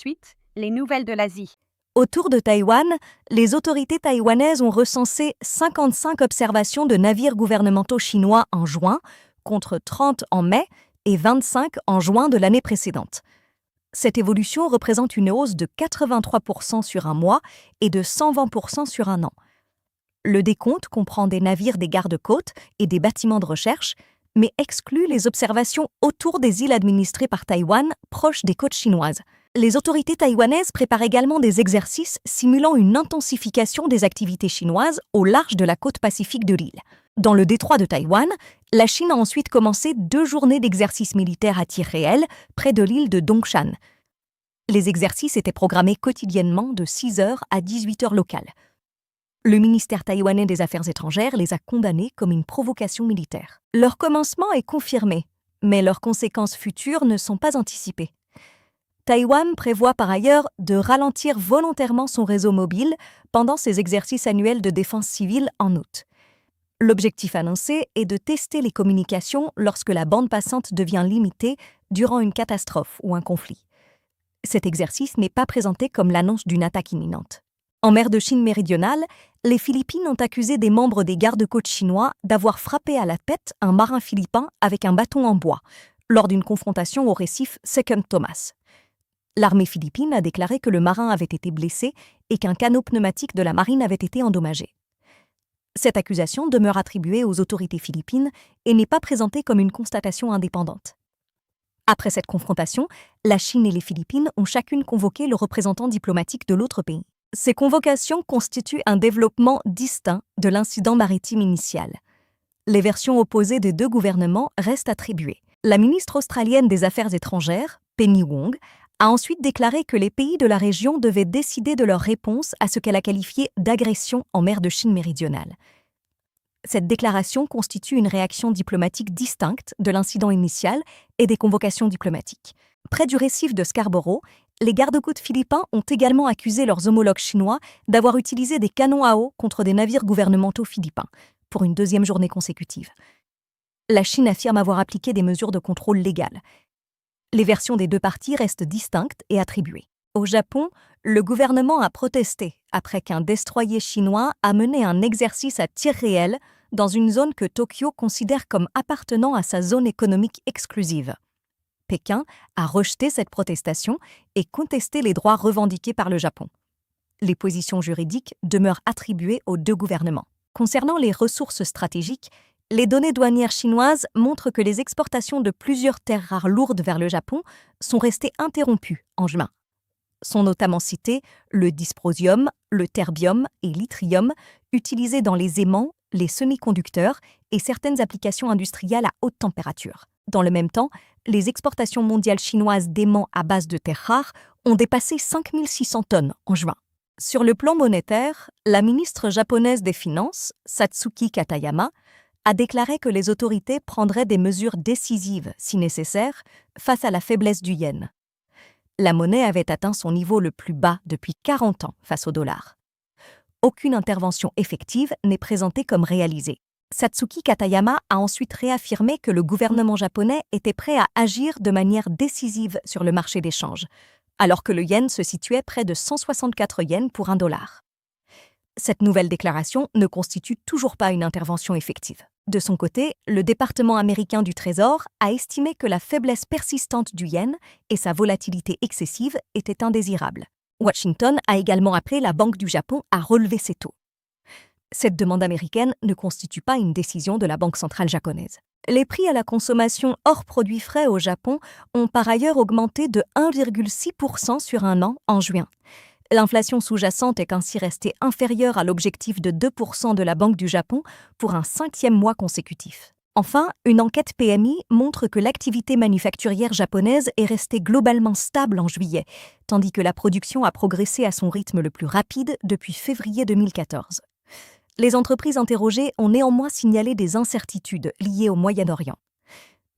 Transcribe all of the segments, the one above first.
suite, les nouvelles de l'Asie. Autour de Taïwan, les autorités taïwanaises ont recensé 55 observations de navires gouvernementaux chinois en juin, contre 30 en mai et 25 en juin de l'année précédente. Cette évolution représente une hausse de 83% sur un mois et de 120% sur un an. Le décompte comprend des navires des gardes-côtes et des bâtiments de recherche, mais exclut les observations autour des îles administrées par Taïwan, proches des côtes chinoises. Les autorités taïwanaises préparent également des exercices simulant une intensification des activités chinoises au large de la côte pacifique de l'île. Dans le détroit de Taïwan, la Chine a ensuite commencé 2 journées d'exercices militaires à tir réel près de l'île de Dongshan. Les exercices étaient programmés quotidiennement de 6h à 18h locales. Le ministère taïwanais des Affaires étrangères les a condamnés comme une provocation militaire. Leur commencement est confirmé, mais leurs conséquences futures ne sont pas anticipées. Taïwan prévoit par ailleurs de ralentir volontairement son réseau mobile pendant ses exercices annuels de défense civile en août. L'objectif annoncé est de tester les communications lorsque la bande passante devient limitée durant une catastrophe ou un conflit. Cet exercice n'est pas présenté comme l'annonce d'une attaque imminente. En mer de Chine méridionale, les Philippines ont accusé des membres des gardes-côtes chinois d'avoir frappé à la tête un marin philippin avec un bâton en bois, lors d'une confrontation au récif Second Thomas. L'armée philippine a déclaré que le marin avait été blessé et qu'un canot pneumatique de la marine avait été endommagé. Cette accusation demeure attribuée aux autorités philippines et n'est pas présentée comme une constatation indépendante. Après cette confrontation, la Chine et les Philippines ont chacune convoqué le représentant diplomatique de l'autre pays. Ces convocations constituent un développement distinct de l'incident maritime initial. Les versions opposées des 2 gouvernements restent attribuées. La ministre australienne des Affaires étrangères, Penny Wong, a ensuite déclaré que les pays de la région devaient décider de leur réponse à ce qu'elle a qualifié d'agression en mer de Chine méridionale. Cette déclaration constitue une réaction diplomatique distincte de l'incident initial et des convocations diplomatiques. Près du récif de Scarborough, les gardes-côtes philippins ont également accusé leurs homologues chinois d'avoir utilisé des canons à eau contre des navires gouvernementaux philippins, pour une 2e journée consécutive. La Chine affirme avoir appliqué des mesures de contrôle légales. Les versions des 2 parties restent distinctes et attribuées. Au Japon, le gouvernement a protesté après qu'un destroyer chinois a mené un exercice à tir réel dans une zone que Tokyo considère comme appartenant à sa zone économique exclusive. Pékin a rejeté cette protestation et contesté les droits revendiqués par le Japon. Les positions juridiques demeurent attribuées aux 2 gouvernements. Concernant les ressources stratégiques, les données douanières chinoises montrent que les exportations de plusieurs terres rares lourdes vers le Japon sont restées interrompues en juin. Sont notamment cités le dysprosium, le terbium et l'yttrium, utilisés dans les aimants, les semi-conducteurs et certaines applications industrielles à haute température. Dans le même temps, les exportations mondiales chinoises d'aimants à base de terres rares ont dépassé 5600 tonnes en juin. Sur le plan monétaire, la ministre japonaise des Finances, Satsuki Katayama, a déclaré que les autorités prendraient des mesures décisives, si nécessaire, face à la faiblesse du yen. La monnaie avait atteint son niveau le plus bas depuis 40 ans face au dollar. Aucune intervention effective n'est présentée comme réalisée. Satsuki Katayama a ensuite réaffirmé que le gouvernement japonais était prêt à agir de manière décisive sur le marché d'échange, alors que le yen se situait près de 164 yens pour $1. Cette nouvelle déclaration ne constitue toujours pas une intervention effective. De son côté, le département américain du Trésor a estimé que la faiblesse persistante du yen et sa volatilité excessive étaient indésirables. Washington a également appelé la Banque du Japon à relever ses taux. Cette demande américaine ne constitue pas une décision de la Banque centrale japonaise. Les prix à la consommation hors produits frais au Japon ont par ailleurs augmenté de 1,6% sur un an en juin. L'inflation sous-jacente est ainsi restée inférieure à l'objectif de 2% de la Banque du Japon pour un 5e mois consécutif. Enfin, une enquête PMI montre que l'activité manufacturière japonaise est restée globalement stable en juillet, tandis que la production a progressé à son rythme le plus rapide depuis février 2014. Les entreprises interrogées ont néanmoins signalé des incertitudes liées au Moyen-Orient.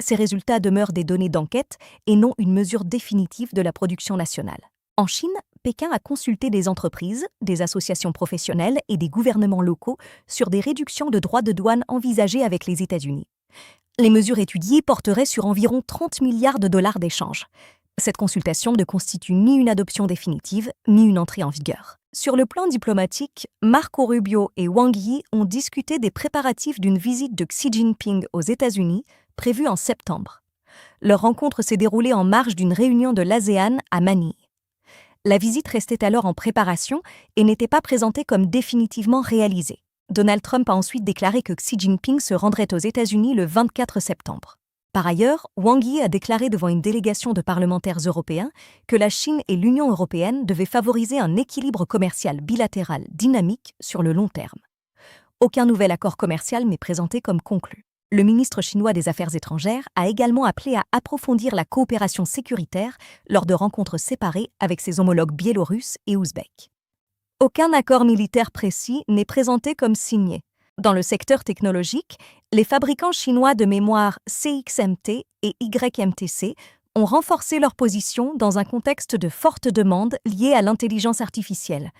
Ces résultats demeurent des données d'enquête et non une mesure définitive de la production nationale. En Chine, Pékin a consulté des entreprises, des associations professionnelles et des gouvernements locaux sur des réductions de droits de douane envisagées avec les États-Unis. Les mesures étudiées porteraient sur environ 30 milliards de dollars d'échanges. Cette consultation ne constitue ni une adoption définitive, ni une entrée en vigueur. Sur le plan diplomatique, Marco Rubio et Wang Yi ont discuté des préparatifs d'une visite de Xi Jinping aux États-Unis, prévue en septembre. Leur rencontre s'est déroulée en marge d'une réunion de l'ASEAN à Manille. La visite restait alors en préparation et n'était pas présentée comme définitivement réalisée. Donald Trump a ensuite déclaré que Xi Jinping se rendrait aux États-Unis le 24 septembre. Par ailleurs, Wang Yi a déclaré devant une délégation de parlementaires européens que la Chine et l'Union européenne devaient favoriser un équilibre commercial bilatéral dynamique sur le long terme. Aucun nouvel accord commercial n'est présenté comme conclu. Le ministre chinois des Affaires étrangères a également appelé à approfondir la coopération sécuritaire lors de rencontres séparées avec ses homologues biélorusses et ouzbeks. Aucun accord militaire précis n'est présenté comme signé. Dans le secteur technologique, les fabricants chinois de mémoire CXMT et YMTC ont renforcé leur position dans un contexte de forte demande liée à l'intelligence artificielle.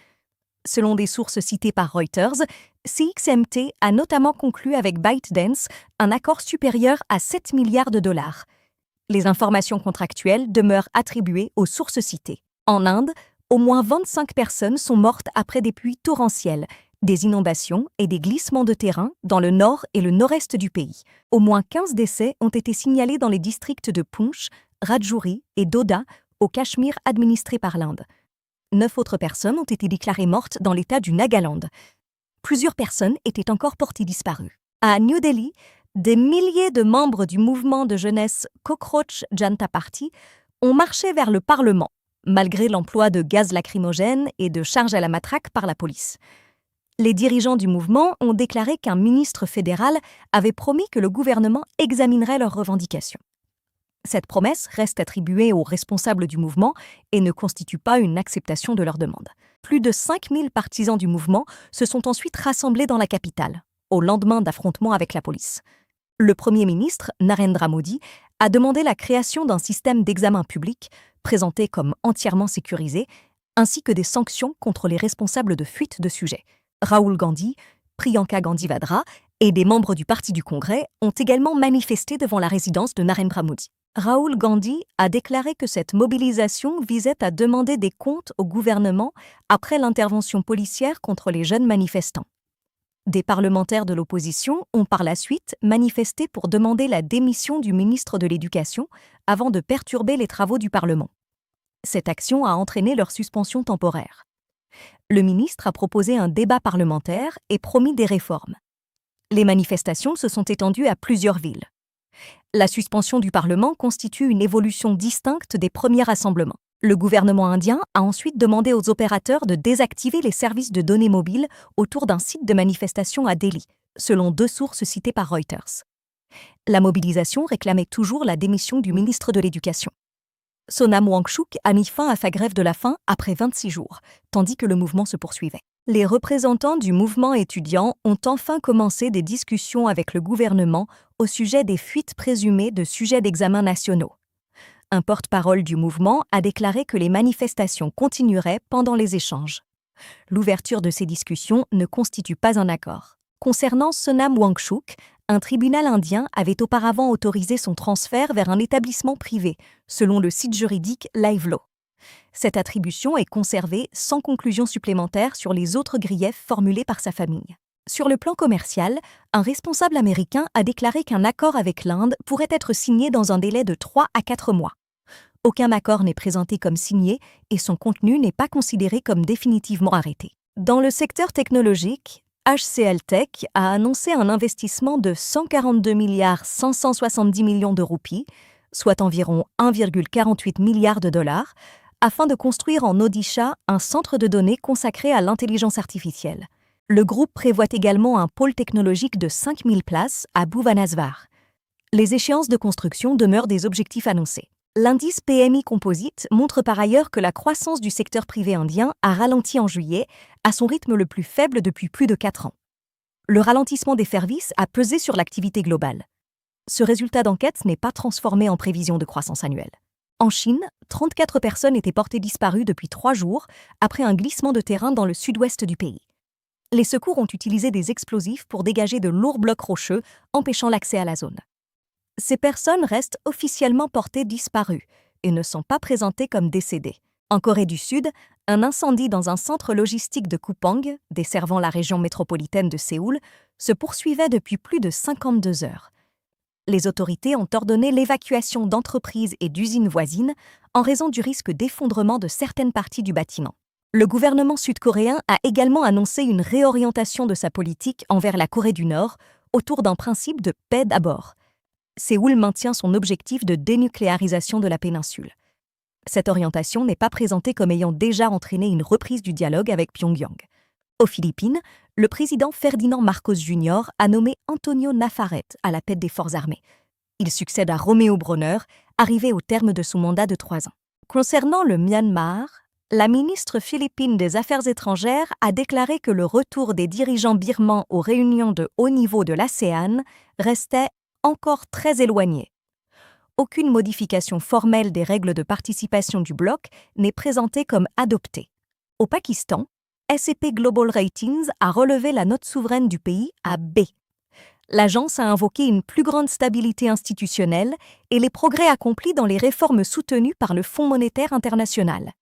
Selon des sources citées par Reuters, CXMT a notamment conclu avec ByteDance un accord supérieur à 7 milliards de dollars. Les informations contractuelles demeurent attribuées aux sources citées. En Inde, au moins 25 personnes sont mortes après des pluies torrentielles, des inondations et des glissements de terrain dans le nord et le nord-est du pays. Au moins 15 décès ont été signalés dans les districts de Poonch, Rajouri et Doda, au Cachemire administré par l'Inde. 9 autres personnes ont été déclarées mortes dans l'état du Nagaland. Plusieurs personnes étaient encore portées disparues. À New Delhi, des milliers de membres du mouvement de jeunesse Cockroach Janta Party ont marché vers le Parlement, malgré l'emploi de gaz lacrymogènes et de charges à la matraque par la police. Les dirigeants du mouvement ont déclaré qu'un ministre fédéral avait promis que le gouvernement examinerait leurs revendications. Cette promesse reste attribuée aux responsables du mouvement et ne constitue pas une acceptation de leur demande. Plus de 5000 partisans du mouvement se sont ensuite rassemblés dans la capitale, au lendemain d'affrontements avec la police. Le Premier ministre, Narendra Modi, a demandé la création d'un système d'examen public, présenté comme entièrement sécurisé, ainsi que des sanctions contre les responsables de fuite de sujets. Rahul Gandhi, Priyanka Gandhi Vadra et des membres du Parti du Congrès ont également manifesté devant la résidence de Narendra Modi. Rahul Gandhi a déclaré que cette mobilisation visait à demander des comptes au gouvernement après l'intervention policière contre les jeunes manifestants. Des parlementaires de l'opposition ont par la suite manifesté pour demander la démission du ministre de l'Éducation avant de perturber les travaux du Parlement. Cette action a entraîné leur suspension temporaire. Le ministre a proposé un débat parlementaire et promis des réformes. Les manifestations se sont étendues à plusieurs villes. La suspension du Parlement constitue une évolution distincte des premiers rassemblements. Le gouvernement indien a ensuite demandé aux opérateurs de désactiver les services de données mobiles autour d'un site de manifestation à Delhi, selon 2 sources citées par Reuters. La mobilisation réclamait toujours la démission du ministre de l'Éducation. Sonam Wangchuk a mis fin à sa grève de la faim après 26 jours, tandis que le mouvement se poursuivait. Les représentants du mouvement étudiant ont enfin commencé des discussions avec le gouvernement au sujet des fuites présumées de sujets d'examen nationaux. Un porte-parole du mouvement a déclaré que les manifestations continueraient pendant les échanges. L'ouverture de ces discussions ne constitue pas un accord. Concernant Sonam Wangchuk, un tribunal indien avait auparavant autorisé son transfert vers un établissement privé, selon le site juridique LiveLaw. Cette attribution est conservée sans conclusion supplémentaire sur les autres griefs formulés par sa famille. Sur le plan commercial, un responsable américain a déclaré qu'un accord avec l'Inde pourrait être signé dans un délai de 3 à 4 mois. Aucun accord n'est présenté comme signé et son contenu n'est pas considéré comme définitivement arrêté. Dans le secteur technologique, HCL Tech a annoncé un investissement de 142 570 millions de roupies, soit environ 1,48 milliard de dollars, afin de construire en Odisha un centre de données consacré à l'intelligence artificielle. Le groupe prévoit également un pôle technologique de 5000 places à Bhubaneswar. Les échéances de construction demeurent des objectifs annoncés. L'indice PMI Composite montre par ailleurs que la croissance du secteur privé indien a ralenti en juillet, à son rythme le plus faible depuis plus de 4 ans. Le ralentissement des services a pesé sur l'activité globale. Ce résultat d'enquête n'est pas transformé en prévision de croissance annuelle. En Chine, 34 personnes étaient portées disparues depuis 3 jours après un glissement de terrain dans le sud-ouest du pays. Les secours ont utilisé des explosifs pour dégager de lourds blocs rocheux, empêchant l'accès à la zone. Ces personnes restent officiellement portées disparues. et ne sont pas présentés comme décédés. En Corée du Sud, un incendie dans un centre logistique de Kupang, desservant la région métropolitaine de Séoul, se poursuivait depuis plus de 52 heures. Les autorités ont ordonné l'évacuation d'entreprises et d'usines voisines en raison du risque d'effondrement de certaines parties du bâtiment. Le gouvernement sud-coréen a également annoncé une réorientation de sa politique envers la Corée du Nord autour d'un principe de paix d'abord. Séoul maintient son objectif de dénucléarisation de la péninsule. Cette orientation n'est pas présentée comme ayant déjà entraîné une reprise du dialogue avec Pyongyang. Aux Philippines, le président Ferdinand Marcos Jr. a nommé Antonio Navarrete à la tête des forces armées. Il succède à Romeo Bronner, arrivé au terme de son mandat de 3 ans. Concernant le Myanmar, la ministre philippine des Affaires étrangères a déclaré que le retour des dirigeants birmans aux réunions de haut niveau de l'ASEAN restait encore très éloigné. Aucune modification formelle des règles de participation du bloc n'est présentée comme adoptée. Au Pakistan, S&P Global Ratings a relevé la note souveraine du pays à B. L'agence a invoqué une plus grande stabilité institutionnelle et les progrès accomplis dans les réformes soutenues par le Fonds monétaire international.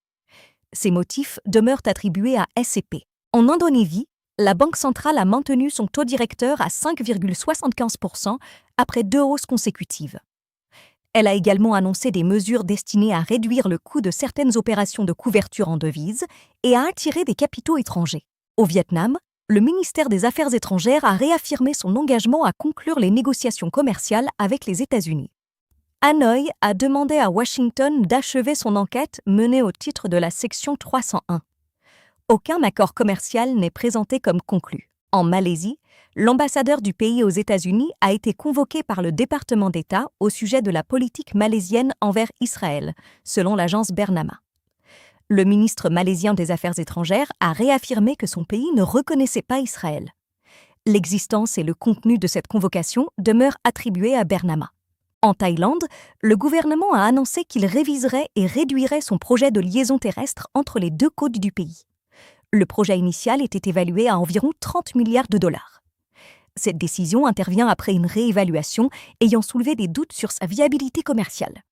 Ces motifs demeurent attribués à S&P. En Indonésie, la Banque centrale a maintenu son taux directeur à 5,75% après 2 hausses consécutives. Elle a également annoncé des mesures destinées à réduire le coût de certaines opérations de couverture en devises et à attirer des capitaux étrangers. Au Vietnam, le ministère des Affaires étrangères a réaffirmé son engagement à conclure les négociations commerciales avec les États-Unis. Hanoï a demandé à Washington d'achever son enquête menée au titre de la section 301. Aucun accord commercial n'est présenté comme conclu. En Malaisie, l'ambassadeur du pays aux États-Unis a été convoqué par le département d'État au sujet de la politique malaisienne envers Israël, selon l'agence Bernama. Le ministre malaisien des Affaires étrangères a réaffirmé que son pays ne reconnaissait pas Israël. L'existence et le contenu de cette convocation demeurent attribués à Bernama. En Thaïlande, le gouvernement a annoncé qu'il réviserait et réduirait son projet de liaison terrestre entre les 2 côtes du pays. Le projet initial était évalué à environ 30 milliards de dollars. Cette décision intervient après une réévaluation ayant soulevé des doutes sur sa viabilité commerciale.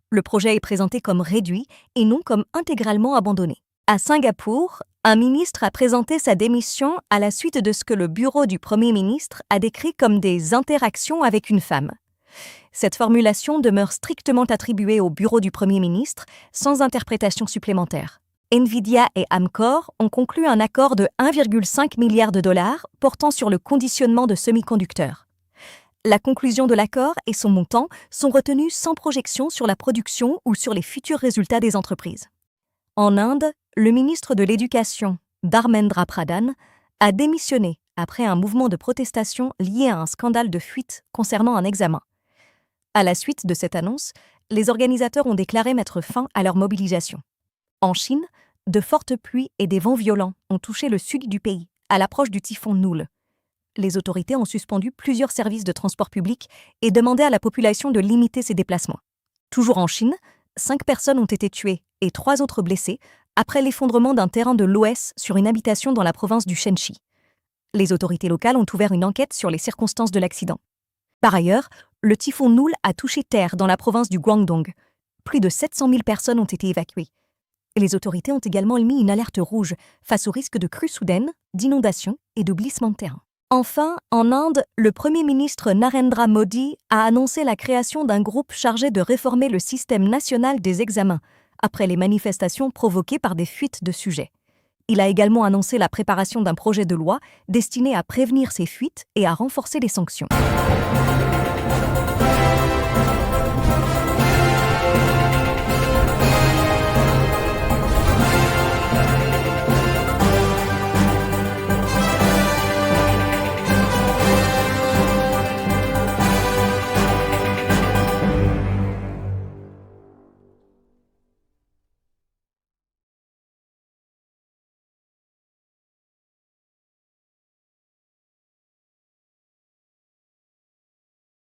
Le projet est présenté comme réduit et non comme intégralement abandonné. À Singapour, un ministre a présenté sa démission à la suite de ce que le bureau du Premier ministre a décrit comme des interactions avec une femme. Cette formulation demeure strictement attribuée au bureau du Premier ministre, sans interprétation supplémentaire. Nvidia et Amkor ont conclu un accord de 1,5 milliard de dollars portant sur le conditionnement de semi-conducteurs. La conclusion de l'accord et son montant sont retenus sans projection sur la production ou sur les futurs résultats des entreprises. En Inde, le ministre de l'Éducation, Dharmendra Pradhan, a démissionné après un mouvement de protestation lié à un scandale de fuite concernant un examen. À la suite de cette annonce, les organisateurs ont déclaré mettre fin à leur mobilisation. En Chine, de fortes pluies et des vents violents ont touché le sud du pays, à l'approche du typhon Noul. Les autorités ont suspendu plusieurs services de transport public et demandé à la population de limiter ses déplacements. Toujours en Chine, 5 personnes ont été tuées et 3 autres blessées après l'effondrement d'un terrain de l'OS sur une habitation dans la province du Shenxi. Les autorités locales ont ouvert une enquête sur les circonstances de l'accident. Par ailleurs, le typhon Noul a touché terre dans la province du Guangdong. Plus de 700 000 personnes ont été évacuées. Les autorités ont également émis une alerte rouge face au risque de crues soudaines, d'inondations et de glissements de terrain. Enfin, en Inde, le Premier ministre Narendra Modi a annoncé la création d'un groupe chargé de réformer le système national des examens, après les manifestations provoquées par des fuites de sujets. Il a également annoncé la préparation d'un projet de loi destiné à prévenir ces fuites et à renforcer les sanctions.